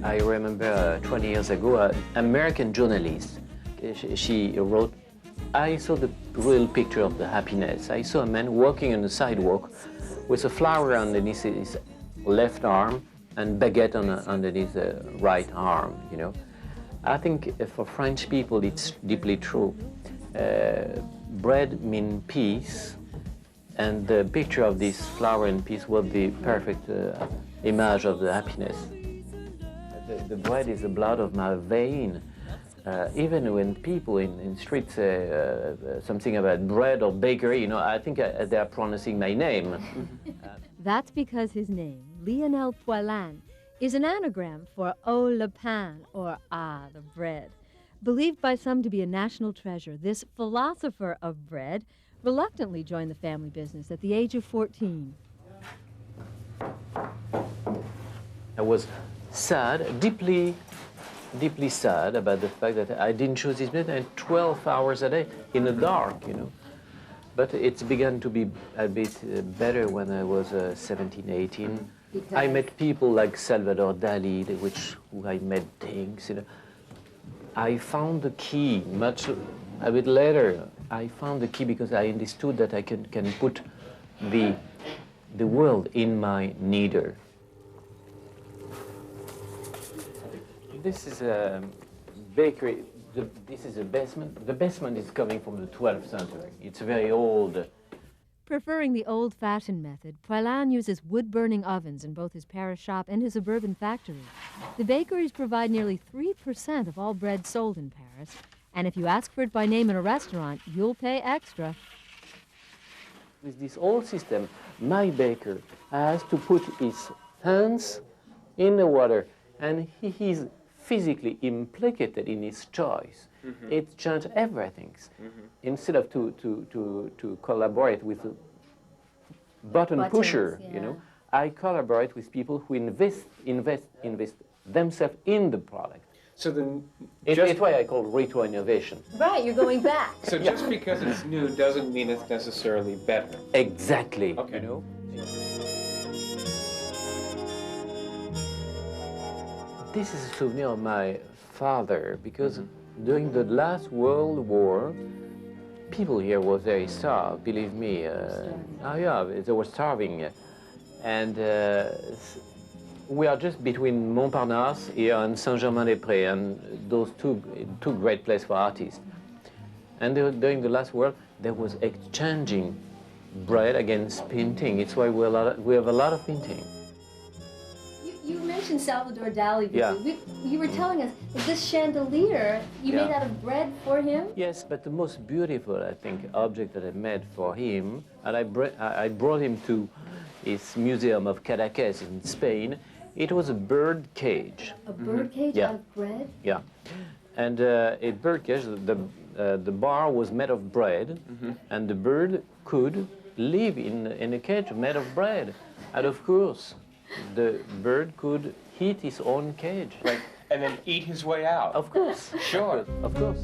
I remember 20 years ago, an American journalist, she wrote, I saw the real picture of the happiness. I saw a man walking on the sidewalk with a flower underneath his left arm and baguette underneath the right arm, you know. I think for French people it's deeply true. Bread means peace, and the picture of this flower and peace was the perfect image of the happiness. The bread is the blood of my vein. Even when people in streets say something about bread or bakery, you know, I think they are pronouncing my name. That's because his name, Lionel Poilâne, is an anagram for "Oh, le pain," or "Ah, the bread." Believed by some to be a national treasure, this philosopher of bread reluctantly joined the family business at the age of 14. I was sad, deeply sad about the fact that I didn't choose this business, and 12 hours a day in the dark, you know. But it's begun to be a bit better when I was 17, 18. Because I met people like Salvador Dali, who I made things, you know. I found the key a bit later. I found the key because I understood that I can put the world in my needle. This is a bakery. This is a basement. The basement is coming from the 12th century. It's very old. Preferring the old-fashioned method, Poilâne uses wood-burning ovens in both his Paris shop and his suburban factory. The bakeries provide nearly 3% of all bread sold in Paris, and if you ask for it by name in a restaurant, you'll pay extra. With this old system, my baker has to put his hands in the water, and he is physically implicated in his choice. Mm-hmm. It changed everything. Mm-hmm. Instead of to collaborate with a button pusher, yeah. You know, I collaborate with people who invest themselves in the product. So then, it's why I call retro innovation. Right, you're going back. So just because it's new doesn't mean it's necessarily better. Exactly. Okay. You know. This is a souvenir of my father, because during the last World War, people here were very starved, believe me. They were starving. And we are just between Montparnasse here and Saint-Germain-des-Prés, and those two great places for artists. And during the last war, there was exchanging bread against painting. It's why we have a lot of painting. You mentioned Salvador Dali. Yeah. You were telling us that this chandelier you made out of bread for him? Yes, but the most beautiful, I think, object that I made for him, and I brought him to his museum of Caracas in Spain. It was a bird cage. A bird cage out of bread? Yeah, and a bird cage. The bar was made of bread, and the bird could live in a cage made of bread, and of course, the bird could heat his own cage. Right, and then eat his way out. Of course. Sure. Of course.